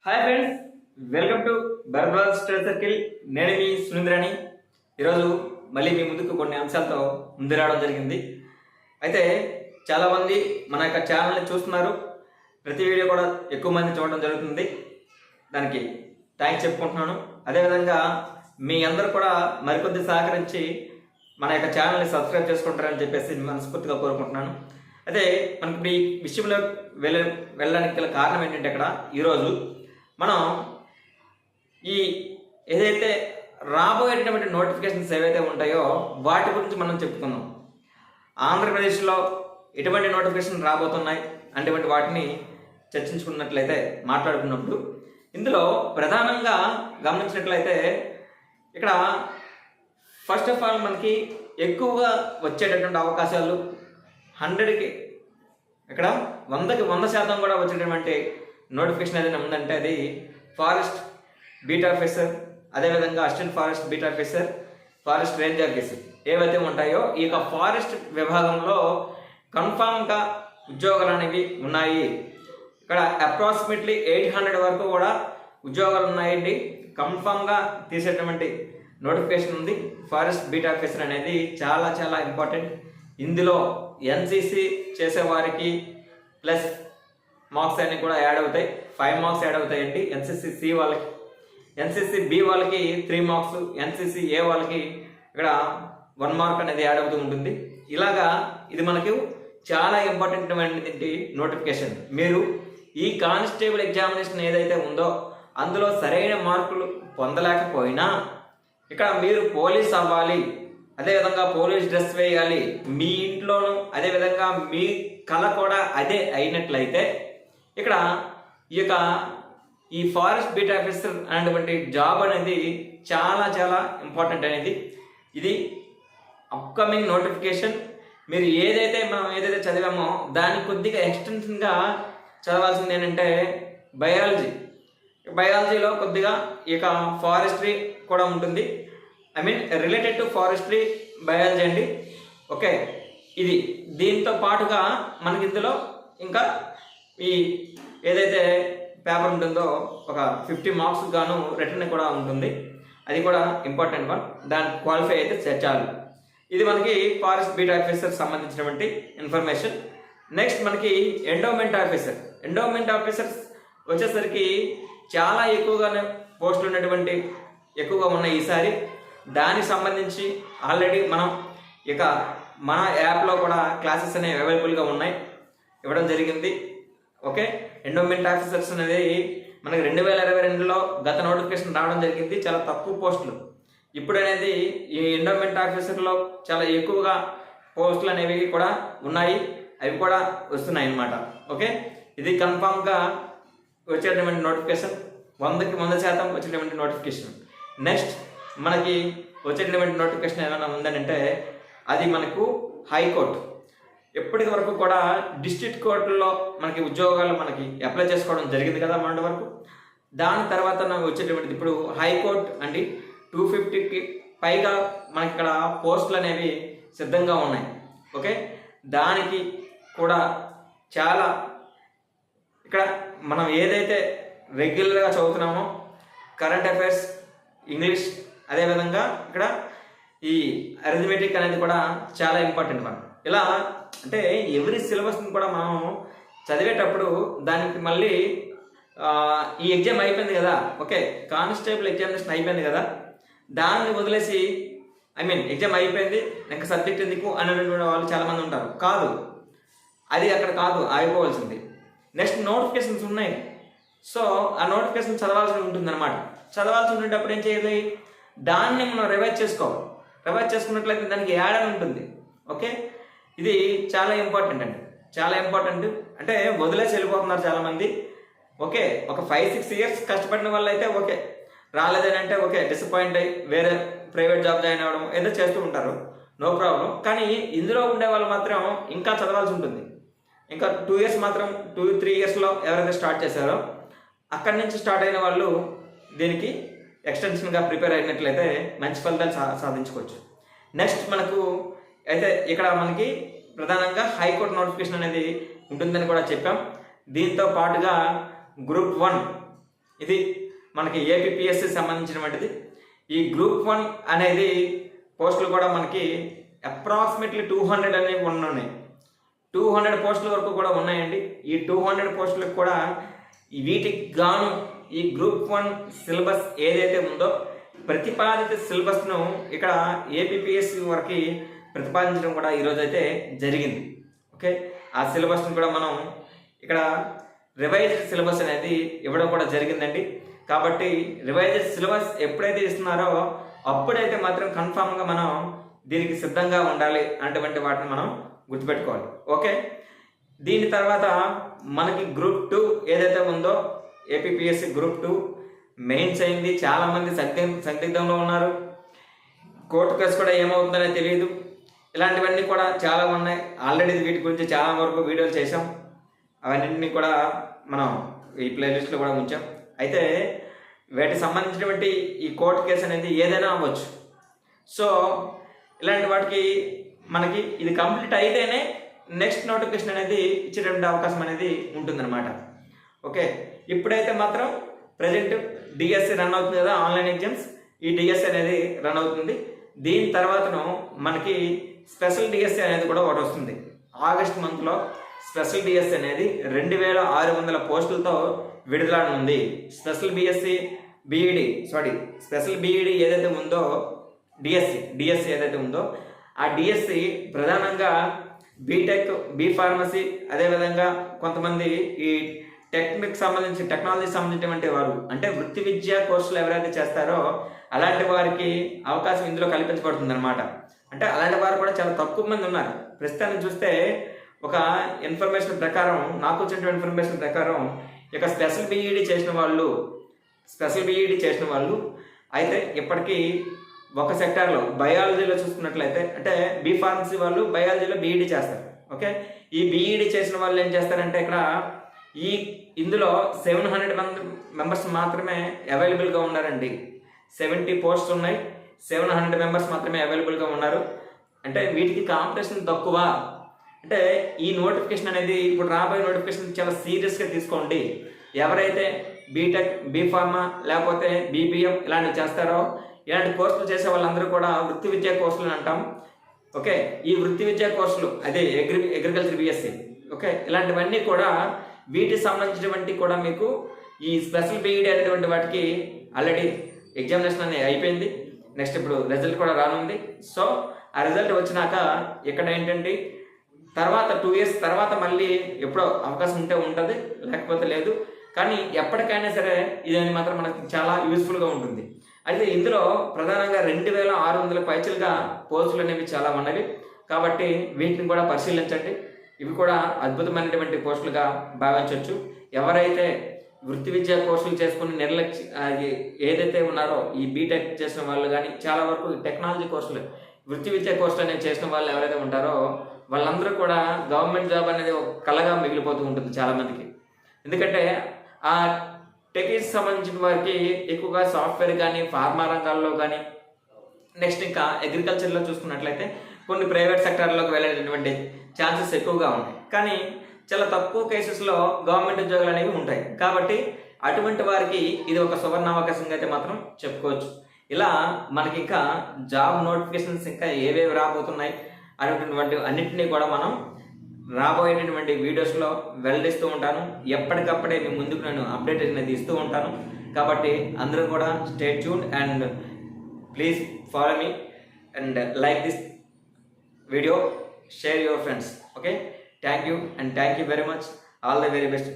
Hi friends, welcome to బర్బాల్ study circle. నేను మీ సునీంద్రాని. ఈరోజు మళ్ళీ మీ ముందుకు కొన్ని అంశాలతో ముందు రావడం జరిగింది. అయితే చాలామంది మన యొక్క ఛానల్ని చూస్తున్నారు. ప్రతి వీడియో కూడా ఎక్కువ మంది చూడడం జరుగుతుంది. దానికి థ్యాంక్స్ చెప్పుకుంటున్నాను. అదేవిధంగా మీ అందరూ కూడా మరికొద్ది సహకరించి మన యొక్క ఛానల్ని సబ్స్క్రైబ్ చేసుకుంటారని చెప్పేసి మనస్ఫూర్తిగా కోరుకుంటున్నాను. అయితే మనకి ఈ విషయంలో వెళ్ళడానికి గల కారణం ఏంటంటే, అక్కడ ఈరోజు మనం ఈ ఏదైతే రాబోయేటటువంటి నోటిఫికేషన్స్ ఏవైతే ఉంటాయో వాటి గురించి మనం చెప్పుకుందాం. ఆంధ్రప్రదేశ్లో ఎటువంటి నోటిఫికేషన్ రాబోతున్నాయి అటువంటి వాటిని చర్చించుకున్నట్లయితే, మాట్లాడుకున్నప్పుడు ఇందులో ప్రధానంగా గమనించినట్లయితే ఇక్కడ ఫస్ట్ ఆఫ్ ఆల్ మనకి ఎక్కువగా వచ్చేటటువంటి అవకాశాలు 100కి ఇక్కడ 100కి 100% కూడా వచ్చేటటువంటి నోటిఫికేషన్ ఏదైనా ఉందంటే అది ఫారెస్ట్ బీట్ ఆఫీసర్, అదేవిధంగా assistant forest beat officer, forest range officer ఏవైతే ఉంటాయో ఈ యొక్క ఫారెస్ట్ విభాగంలో కన్ఫామ్గా ఉద్యోగాలు అనేవి ఉన్నాయి. ఇక్కడ అప్రాక్సిమేట్లీ 800 వరకు కూడా ఉద్యోగాలు ఉన్నాయండి. కన్ఫామ్గా తీసేటువంటి నోటిఫికేషన్ ఉంది. ఫారెస్ట్ బీట్ ఆఫీసర్ అనేది చాలా చాలా ఇంపార్టెంట్. ఇందులో ఎన్సీసీ చేసేవారికి ప్లస్ మార్క్స్ అన్ని కూడా యాడ్ అవుతాయి. 5 మార్క్స్ యాడ్ అవుతాయండి. ఎన్సీసీ సి వాళ్ళకి, ఎన్సీసీ బి వాళ్ళకి 3 మార్క్స్, ఎన్సీసీ ఏ వాళ్ళకి ఇక్కడ 1 మార్క్ అనేది యాడ్ అవుతూ ఉంటుంది. ఇలాగా ఇది మనకు చాలా ఇంపార్టెంట్ అయినటువంటి నోటిఫికేషన్. మీరు ఈ కానిస్టేబుల్ ఎగ్జామినేషన్ ఏదైతే ఉందో అందులో సరైన మార్కులు పొందలేకపోయినా ఇక్కడ మీరు పోలీస్ అవ్వాలి, అదేవిధంగా పోలీస్ డ్రెస్ వేయాలి, మీ ఇంట్లోనూ అదేవిధంగా మీ కళ కూడా అదే అయినట్లయితే ఇక్కడ ఈ ఫారెస్ట్ బీట్ ఆఫీసర్ అనేటువంటి జాబ్ అనేది చాలా చాలా ఇంపార్టెంట్ అనేది. ఇది అప్కమింగ్ నోటిఫికేషన్. మీరు మనం ఏదైతే చదివామో దానికి కొద్దిగా ఎక్స్టెన్షన్గా చదవాల్సింది ఏంటంటే బయాలజీలో కొద్దిగా ఫారెస్ట్రీ కూడా ఉంటుంది. రిలేటెడ్ టు ఫారెస్ట్రీ బయాలజీ అండి. ఓకే, ఇది దీంతో పాటుగా మనకి ఇందులో ఇంకా ఈ ఏదైతే పేపర్ ఉంటుందో ఒక 50 మార్క్స్ గాను రిటర్న్ కూడా ఉంటుంది. అది కూడా ఇంపార్టెంట్ వన్. దానికి క్వాలిఫై అయితే చాలు. ఇది మనకి ఫారెస్ట్ బీట్ ఆఫీసర్ సంబంధించినటువంటి ఇన్ఫర్మేషన్. నెక్స్ట్ మనకి ఎండోమెంట్ ఆఫీసర్స్ వచ్చేసరికి చాలా ఎక్కువగానే పోస్టులు ఉన్నటువంటి ఎక్కువగా ఉన్నాయి ఈసారి. దానికి సంబంధించి ఆల్రెడీ మన యాప్లో కూడా క్లాసెస్ అనేవి అవైలబుల్గా ఉన్నాయి, ఇవ్వడం జరిగింది. ఓకే, ఎండోమెంట్ ఆఫీసర్స్ అనేది మనకి 2022లో గత నోటిఫికేషన్ రావడం జరిగింది. చాలా తక్కువ పోస్టులు. ఇప్పుడు అనేది ఈ ఎండోమెంట్ ఆఫీసర్లో చాలా ఎక్కువగా పోస్టులు అనేవి కూడా ఉన్నాయి, అవి కూడా వస్తున్నాయి అన్నమాట. ఓకే, ఇది కన్ఫామ్గా వచ్చేటటువంటి నోటిఫికేషన్, 100కి 100% వచ్చేటటువంటి నోటిఫికేషన్. నెక్స్ట్ మనకి వచ్చేటటువంటి నోటిఫికేషన్ ఏమైనా ఉందంటే అది మనకు హైకోర్టు. ఎప్పటికి వరకు కూడా డిస్ట్రిక్ట్ కోర్టుల్లో మనకి ఉద్యోగాలు మనకి అప్లై చేసుకోవడం జరిగింది కదా మొన్నటి వరకు. దాని తర్వాత నాకు వచ్చేటటువంటిది ఇప్పుడు హైకోర్టు అండి. 250కి పైగా మనకి ఇక్కడ పోస్టులు అనేవి సిద్ధంగా ఉన్నాయి. ఓకే, దానికి కూడా చాలా ఇక్కడ మనం ఏదైతే రెగ్యులర్గా చదువుతున్నామో కరెంట్ అఫైర్స్, ఇంగ్లీష్, అదేవిధంగా ఇక్కడ ఈ అరిథమెటిక్ అనేది కూడా చాలా ఇంపార్టెంట్ వన్. ఇలా అంటే ఎవ్రీ సిలబస్ని కూడా మనం చదివేటప్పుడు దానికి మళ్ళీ ఈ ఎగ్జామ్ అయిపోయింది కదా, ఓకే కానిస్టేబుల్ ఎగ్జామినేషన్ అయిపోయింది కదా, దాన్ని వదిలేసి ఎగ్జామ్ అయిపోయింది ఇంకా సబ్జెక్ట్ ఎందుకు అనేటువంటి వాళ్ళు చాలామంది ఉంటారు. కాదు, అది అక్కడ కాదు ఆగిపోవాల్సింది. నెక్స్ట్ నోటిఫికేషన్స్ ఉన్నాయి. సో ఆ నోటిఫికేషన్ చదవాల్సి ఉంటుంది అనమాట. చదవాల్సి ఉండేటప్పుడు ఏం చేయాలి, దాన్ని మనం రివైజ్ చేసుకోవాలి. రివైజ్ చేసుకున్నట్లయితే దానికి యాడ్ అని ఉంటుంది. ఓకే, ఇది చాలా ఇంపార్టెంట్ అండి, చాలా ఇంపార్టెంట్. అంటే వదిలేసి వెళ్ళిపోతున్నారు చాలామంది. ఓకే, ఒక 5-6 ఇయర్స్ కష్టపడిన వాళ్ళు అయితే ఓకే, రాలేదని అంటే ఓకే డిసప్పాయింట్ అయ్యి వేరే ప్రైవేట్ జాబ్ జాయిన్ అవ్వడం ఏదో చేస్తూ ఉంటారు, నో ప్రాబ్లం. కానీ ఇందులో ఉండే వాళ్ళు మాత్రం ఇంకా చదవాల్సి ఉంటుంది. ఇంకా 2 ఇయర్స్ మాత్రం 2-3 ఇయర్స్లో ఎవరైతే స్టార్ట్ చేశారో అక్కడి నుంచి స్టార్ట్ అయిన వాళ్ళు దీనికి ఎక్స్టెన్షన్గా ప్రిపేర్ అయినట్లయితే మంచి ఫలితాలు సాధించుకోవచ్చు. నెక్స్ట్ మనకు అయితే ఇక్కడ మనకి ప్రధానంగా హైకోర్టు నోటిఫికేషన్ అనేది ఉంటుందని కూడా చెప్పాం. దీంతో పాటుగా గ్రూప్ 1 ఇది మనకి ఏపీపీఎస్సి సంబంధించినటువంటిది. ఈ గ్రూప్ 1 అనేది పోస్టులు కూడా మనకి అప్రాక్సిమేట్లీ 200 అనేవి ఉన్నాయి. 200 పోస్టుల వరకు కూడా ఉన్నాయండి. ఈ 200 పోస్టులకు కూడా వీటికి గాను ఈ గ్రూప్ 1 సిలబస్ ఏదైతే ఉందో ప్రతిపాదిత సిలబస్ను ఇక్కడ ఏపీపీఎస్సి వరకు ప్రతిపాదించడం కూడా ఈరోజు అయితే జరిగింది. ఓకే, ఆ సిలబస్ను కూడా మనం ఇక్కడ రివైజ్డ్ సిలబస్ అనేది ఇవ్వడం కూడా జరిగిందండి. కాబట్టి రివైజ్డ్ సిలబస్ ఎప్పుడైతే ఇస్తున్నారో అప్పుడైతే మాత్రం కన్ఫామ్గా మనం దీనికి సిద్ధంగా ఉండాలి అటువంటి వాటిని మనం గుర్తుపెట్టుకోవాలి. ఓకే, దీని తర్వాత మనకి గ్రూప్ 2 ఏదైతే ఉందో ఏపీపీఎస్సి గ్రూప్ 2 మెయిన్స్ అయింది. చాలామంది సందిగ్ధంలో ఉన్నారు. కోర్టు కేసు కూడా ఏమవుతుందనే తెలియదు. ఇలాంటివన్నీ కూడా చాలా ఉన్నాయి. ఆల్రెడీ వీటి గురించి చాలా వరకు వీడియోలు చేసాం. అవన్నింటినీ కూడా మనం ఈ ప్లేలిస్ట్లో కూడా ఉంచాం. అయితే వీటికి సంబంధించినటువంటి ఈ కోర్టు కేసు అనేది ఏదైనా అవ్వచ్చు. సో ఇలాంటి వాటికి మనకి ఇది కంప్లీట్ అయితేనే నెక్స్ట్ నోటిఫికేషన్ అనేది ఇచ్చేటువంటి అవకాశం అనేది ఉంటుందన్నమాట. ఓకే, ఇప్పుడైతే మాత్రం ప్రజెంట్ డిఎస్సి రన్ అవుతుంది కదా, ఆన్లైన్ ఎగ్జామ్స్. ఈ డిఎస్సి అనేది రన్ అవుతుంది. దీని తర్వాతను మనకి స్పెషల్ డిఎస్సి అనేది కూడా ఒకటి వస్తుంది. ఆగస్ట్ మంత్లో స్పెషల్ డిఎస్సి అనేది 2600 పోస్టులతో విడుదలనుంది. స్పెషల్ బీఈడి ఏదైతే ఉందో డిఎస్సి ఏదైతే ఉందో ఆ డిఎస్సి ప్రధానంగా బీటెక్, ఫార్మసీ, అదేవిధంగా కొంతమంది ఈ టెక్నాలజీకి సంబంధించినటువంటి వారు అంటే వృత్తి విద్యా కోర్సులు ఎవరైతే చేస్తారో అలాంటి వారికి అవకాశం ఇందులో కల్పించబడుతుంది అనమాట. అంటే అలాంటి వారు కూడా చాలా తక్కువ మంది ఉన్నారు. ప్రస్తుతానికి చూస్తే ఒక ఇన్ఫర్మేషన్ ప్రకారం, నాకు వచ్చిన ఇన్ఫర్మేషన్ ప్రకారం ఇక స్పెషల్ బీఈడి చేసిన వాళ్ళు అయితే ఇప్పటికీ ఒక సెక్టార్లో బయాలజీలో చూసుకున్నట్లయితే అంటే బీ ఫార్మసీ వాళ్ళు బయాలజీలో బీఈడి చేస్తారు. ఓకే, ఈ బీఈడి చేసిన వాళ్ళు ఏం చేస్తారంటే ఇక్కడ ఇందులో 700 మెంబర్స్ మాత్రమే అవైలబుల్గా ఉన్నారండి. 70 పోస్ట్స్ ఉన్నాయి, 700 మెంబర్స్ మాత్రమే అవైలబుల్గా ఉన్నారు. అంటే వీటికి కాంపిటీషన్ తక్కువ. అంటే ఈ నోటిఫికేషన్ అనేది ఇప్పుడు రాబోయే నోటిఫికేషన్ చాలా సీరియస్గా తీసుకోండి. ఎవరైతే బీటెక్, ఫార్మా లేకపోతే బీబీఎం ఇలాంటివి చేస్తారో ఇలాంటి కోర్సులు చేసే వాళ్ళందరూ కూడా వృత్తి విద్యా కోర్సులు అంటాం. ఓకే, ఈ వృత్తి విద్యా కోర్సులు అదే అగ్రికల్చర్ బిఎస్సి. ఓకే, ఇలాంటివన్నీ కూడా వీటికి సంబంధించినటువంటి కూడా మీకు ఈ స్పెషల్ బీఈడి అనేటువంటి వాటికి ఆల్రెడీ ఎగ్జామినేషన్ అనేది అయిపోయింది. నెక్స్ట్ ఇప్పుడు రిజల్ట్ కూడా రానుంది. సో ఆ రిజల్ట్ వచ్చినాక ఇక్కడ ఏంటంటే తర్వాత 2 years తర్వాత మళ్ళీ ఎప్పుడో అవకాశం ఉంటే ఉంటుంది, లేకపోతే లేదు. కానీ ఎప్పటికైనా సరే ఇది మాత్రం మనకు చాలా యూస్ఫుల్గా ఉంటుంది. అయితే ఇందులో ప్రధానంగా 2600 పైచలుగా పోస్టులు అనేవి చాలా ఉన్నవి. కాబట్టి వీటిని కూడా పరిశీలించండి. ఇవి కూడా అద్భుతమైనటువంటి పోస్టులుగా భావించవచ్చు. ఎవరైతే వృత్తి విద్యా కోర్సులు చేసుకుని ఏదైతే ఉన్నారో ఈ బీటెక్ చేసిన వాళ్ళు కానీ చాలా వరకు టెక్నాలజీ కోర్సులు, వృత్తి విద్యా కోర్సులు అనేవి చేసిన వాళ్ళు ఎవరైతే ఉంటారో వాళ్ళందరూ కూడా గవర్నమెంట్ జాబ్ అనేది ఒక కళగా మిగిలిపోతూ ఉంటుంది చాలామందికి. ఎందుకంటే ఆ టెక్కి సంబంధించిన వారికి ఎక్కువగా సాఫ్ట్వేర్ కానీ, ఫార్మా రంగాల్లో కానీ, నెక్స్ట్ ఇంకా అగ్రికల్చర్లో చూసుకున్నట్లయితే కొన్ని ప్రైవేట్ సెక్టార్లోకి వెళ్ళేటటువంటి ఛాన్సెస్ ఎక్కువగా ఉన్నాయి. కానీ చాలా తక్కువ కేసెస్లో గవర్నమెంట్ ఉద్యోగాలు అనేవి ఉంటాయి. కాబట్టి అటువంటి వారికి ఇది ఒక సువర్ణ అవకాశంగా అయితే మాత్రం చెప్పుకోవచ్చు. ఇలా మనకి ఇంకా జాబ్ నోటిఫికేషన్స్ ఇంకా ఏవేవి రాబోతున్నాయి అనేటువంటి అన్నింటినీ కూడా మనం రాబోయేటటువంటి వీడియోస్లో వెల్లడిస్తూ ఉంటాను. ఎప్పటికప్పుడే మీ ముందుకు నేను అప్డేట్ అనేది ఇస్తూ ఉంటాను. కాబట్టి అందరూ కూడా stay tuned and please follow me and like this video, share your friends. Okay, thank you and thank you very much. All the very best.